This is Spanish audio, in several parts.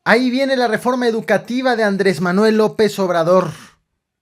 Ahí viene la reforma educativa de Andrés Manuel López Obrador.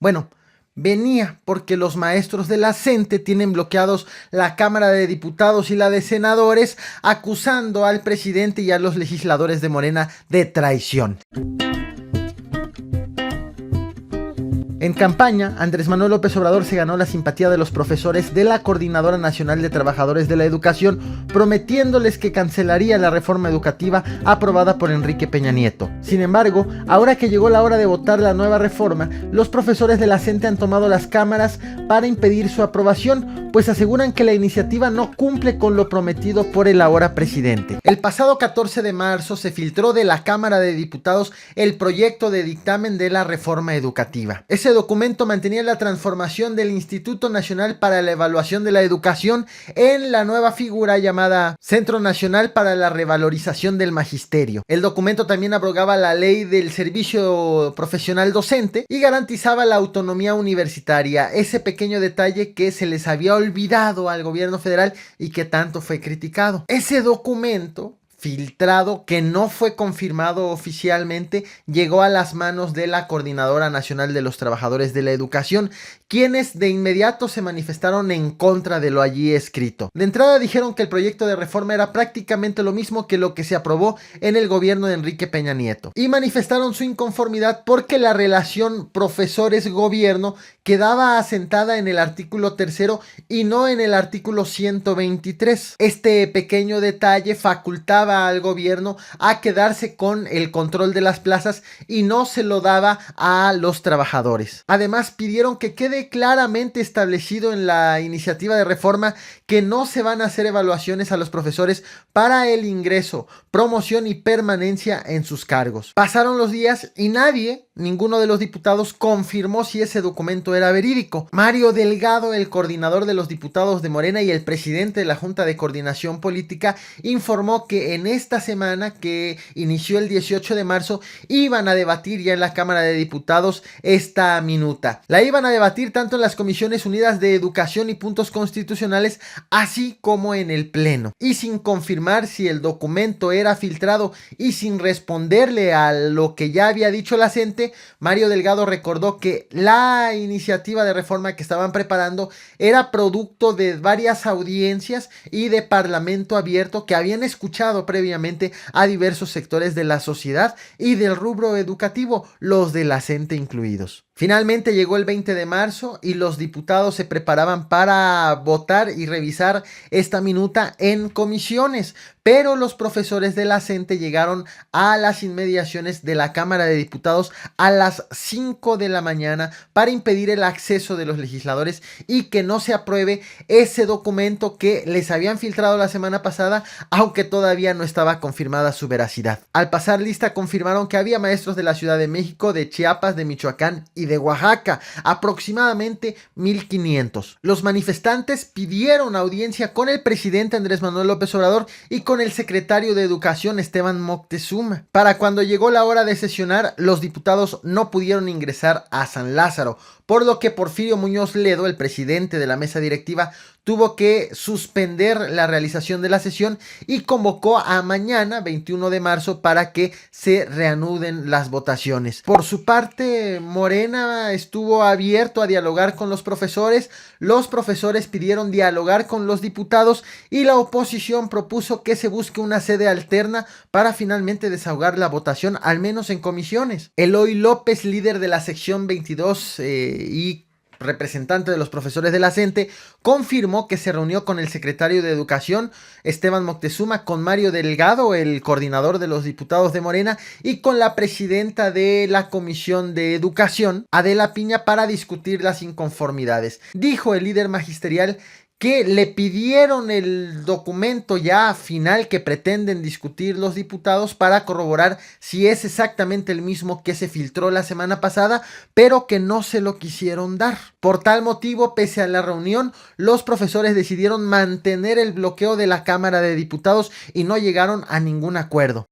Bueno, venía porque los maestros de la CENTE tienen bloqueados la Cámara de Diputados y la de Senadores, acusando al presidente y a los legisladores de Morena de traición. En campaña, Andrés Manuel López Obrador se ganó la simpatía de los profesores de la Coordinadora Nacional de Trabajadores de la Educación, prometiéndoles que cancelaría la reforma educativa aprobada por Enrique Peña Nieto. Sin embargo, ahora que llegó la hora de votar la nueva reforma, los profesores de la CENTE han tomado las cámaras para impedir su aprobación, pues aseguran que la iniciativa no cumple con lo prometido por el ahora presidente. El pasado 14 de marzo se filtró de la Cámara de Diputados el proyecto de dictamen de la reforma educativa. Ese documento mantenía la transformación del Instituto Nacional para la Evaluación de la Educación en la nueva figura llamada Centro Nacional para la Revalorización del Magisterio. El documento también abrogaba la ley del servicio profesional docente y garantizaba la autonomía universitaria, ese pequeño detalle que se les había olvidado al gobierno federal y que tanto fue criticado. Ese documento filtrado, que no fue confirmado oficialmente, llegó a las manos de la Coordinadora Nacional de los Trabajadores de la Educación, quienes de inmediato se manifestaron en contra de lo allí escrito. De entrada dijeron que el proyecto de reforma era prácticamente lo mismo que lo que se aprobó en el gobierno de Enrique Peña Nieto, y manifestaron su inconformidad porque la relación profesores-gobierno quedaba asentada en el artículo 3 y no en el artículo 123. Este pequeño detalle facultaba al gobierno a quedarse con el control de las plazas y no se lo daba a los trabajadores. Además, pidieron que quede claramente establecido en la iniciativa de reforma que no se van a hacer evaluaciones a los profesores para el ingreso, promoción y permanencia en sus cargos. Pasaron los días y ninguno de los diputados confirmó si ese documento era verídico. Mario Delgado, el coordinador de los diputados de Morena y el presidente de la Junta de Coordinación Política, informó que en esta semana, que inició el 18 de marzo, iban a debatir ya en la Cámara de Diputados esta minuta. La iban a debatir tanto en las Comisiones Unidas de Educación y Puntos Constitucionales, así como en el Pleno. Y sin confirmar si el documento era filtrado y sin responderle a lo que ya había dicho la CENTE, Mario Delgado recordó que la iniciativa de reforma que estaban preparando era producto de varias audiencias y de parlamento abierto que habían escuchado previamente a diversos sectores de la sociedad y del rubro educativo, los de la CENTE incluidos. Finalmente llegó el 20 de marzo y los diputados se preparaban para votar y revisar esta minuta en comisiones, pero los profesores de la CENTE llegaron a las inmediaciones de la Cámara de Diputados a las 5 de la mañana para impedir el acceso de los legisladores y que no se apruebe ese documento que les habían filtrado la semana pasada, aunque todavía no estaba confirmada su veracidad. Al pasar lista confirmaron que había maestros de la Ciudad de México, de Chiapas, de Michoacán y de Oaxaca, aproximadamente 1,500. Los manifestantes pidieron audiencia con el presidente Andrés Manuel López Obrador y con el secretario de Educación Esteban Moctezuma. Para cuando llegó la hora de sesionar, los diputados no pudieron ingresar a San Lázaro, por lo que Porfirio Muñoz Ledo, el presidente de la mesa directiva, tuvo que suspender la realización de la sesión y convocó a mañana, 21 de marzo, para que se reanuden las votaciones. Por su parte, Morena estuvo abierto a dialogar con los profesores pidieron dialogar con los diputados y la oposición propuso que se busque una sede alterna para finalmente desahogar la votación, al menos en comisiones. Eloy López, líder de la sección 22 y representante de los profesores de la CENTE, confirmó que se reunió con el secretario de Educación, Esteban Moctezuma, con Mario Delgado, el coordinador de los diputados de Morena, y con la presidenta de la Comisión de Educación, Adela Piña, para discutir las inconformidades. Dijo el líder magisterial que le pidieron el documento ya final que pretenden discutir los diputados para corroborar si es exactamente el mismo que se filtró la semana pasada, pero que no se lo quisieron dar. Por tal motivo, pese a la reunión, los profesores decidieron mantener el bloqueo de la Cámara de Diputados y no llegaron a ningún acuerdo.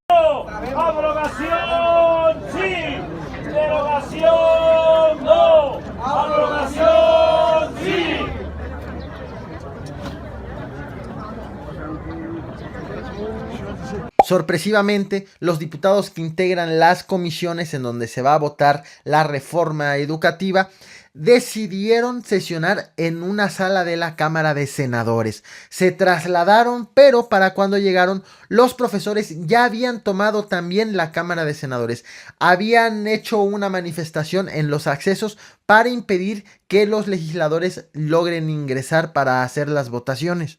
¡Abrogación sí! ¡Derogación no! ¡Abrogación sí! Sorpresivamente, los diputados que integran las comisiones en donde se va a votar la reforma educativa decidieron sesionar en una sala de la Cámara de Senadores. Se trasladaron, pero para cuando llegaron, los profesores ya habían tomado también la Cámara de Senadores. Habían hecho una manifestación en los accesos para impedir que los legisladores logren ingresar para hacer las votaciones.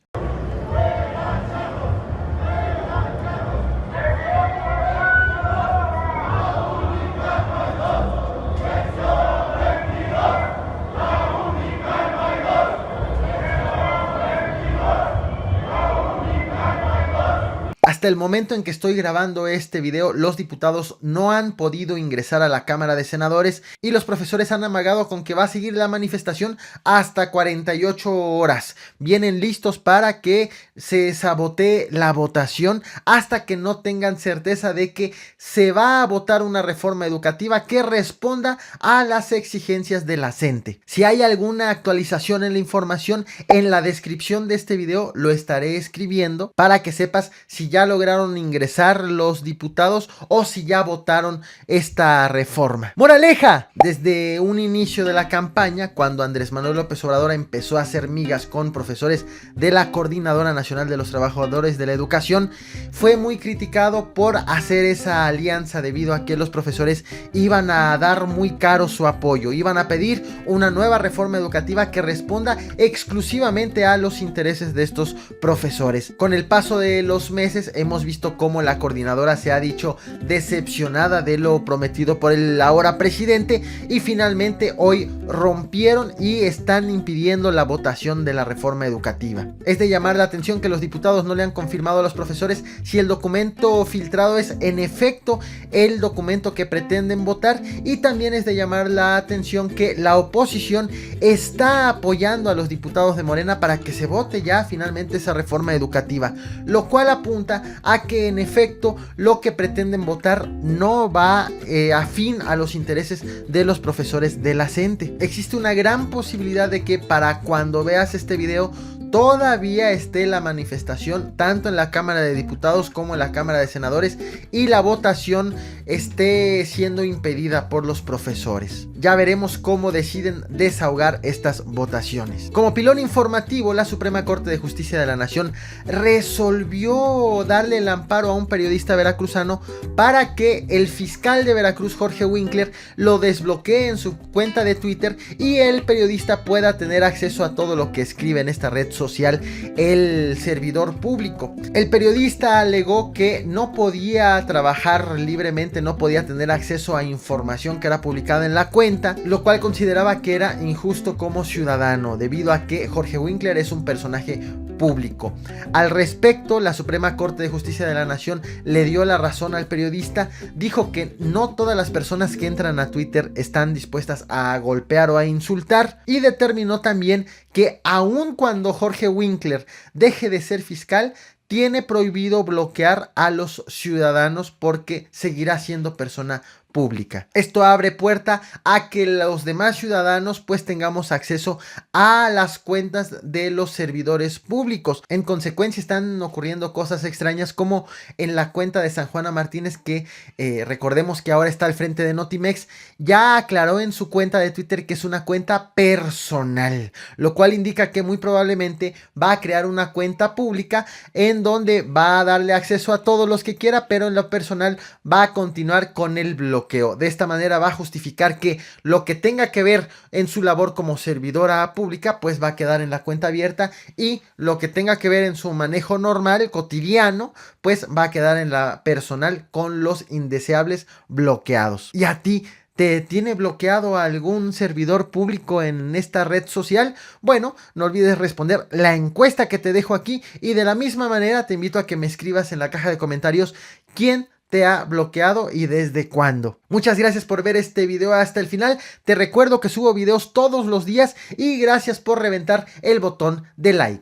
Hasta el momento en que estoy grabando este video, los diputados no han podido ingresar a la Cámara de Senadores y los profesores han amagado con que va a seguir la manifestación hasta 48 horas. Vienen listos para que se sabotee la votación hasta que no tengan certeza de que se va a votar una reforma educativa que responda a las exigencias de la CENTE. Si hay alguna actualización en la información, en la descripción de este video lo estaré escribiendo para que sepas si ya lograron ingresar los diputados o si ya votaron esta reforma. Moraleja: desde un inicio de la campaña, cuando Andrés Manuel López Obrador empezó a hacer migas con profesores de la Coordinadora Nacional de los Trabajadores de la Educación, fue muy criticado por hacer esa alianza debido a que los profesores iban a dar muy caro su apoyo, iban a pedir una nueva reforma educativa que responda exclusivamente a los intereses de estos profesores. Con el paso de los meses hemos visto cómo la coordinadora se ha dicho decepcionada de lo prometido por el ahora presidente y finalmente hoy rompieron y están impidiendo la votación de la reforma educativa. Es de llamar la atención que los diputados no le han confirmado a los profesores si el documento filtrado es en efecto el documento que pretenden votar, y también es de llamar la atención que la oposición está apoyando a los diputados de Morena para que se vote ya finalmente esa reforma educativa, lo cual apunta a que en efecto lo que pretenden votar no va afín a los intereses de los profesores de la CENTE. Existe una gran posibilidad de que para cuando veas este video todavía esté la manifestación tanto en la Cámara de Diputados como en la Cámara de Senadores y la votación esté siendo impedida por los profesores. Ya veremos cómo deciden desahogar estas votaciones. Como pilón informativo, la Suprema Corte de Justicia de la Nación resolvió darle el amparo a un periodista veracruzano para que el fiscal de Veracruz, Jorge Winkler, lo desbloquee en su cuenta de Twitter y el periodista pueda tener acceso a todo lo que escribe en esta red social el servidor público. El periodista alegó que no podía trabajar libremente, no podía tener acceso a información que era publicada en la cuenta, lo cual consideraba que era injusto como ciudadano, debido a que Jorge Winkler es un personaje público. Al respecto, la Suprema Corte de Justicia de la Nación le dio la razón al periodista, dijo que no todas las personas que entran a Twitter están dispuestas a golpear o a insultar, y determinó también que aun cuando Jorge Winkler deje de ser fiscal, tiene prohibido bloquear a los ciudadanos porque seguirá siendo persona pública. Esto abre puerta a que los demás ciudadanos pues tengamos acceso a las cuentas de los servidores públicos. En consecuencia están ocurriendo cosas extrañas como en la cuenta de San Juana Martínez, que recordemos que ahora está al frente de Notimex, ya aclaró en su cuenta de Twitter que es una cuenta personal, lo cual indica que muy probablemente va a crear una cuenta pública en donde va a darle acceso a todos los que quiera, pero en lo personal va a continuar con el bloqueo. De esta manera va a justificar que lo que tenga que ver en su labor como servidora pública pues va a quedar en la cuenta abierta, y lo que tenga que ver en su manejo normal, cotidiano, pues va a quedar en la personal con los indeseables bloqueados. ¿Y a ti te tiene bloqueado algún servidor público en esta red social? Bueno, no olvides responder la encuesta que te dejo aquí, y de la misma manera te invito a que me escribas en la caja de comentarios quién te ha bloqueado y desde cuándo. Muchas gracias por ver este video hasta el final. Te recuerdo que subo videos todos los días y gracias por reventar el botón de like.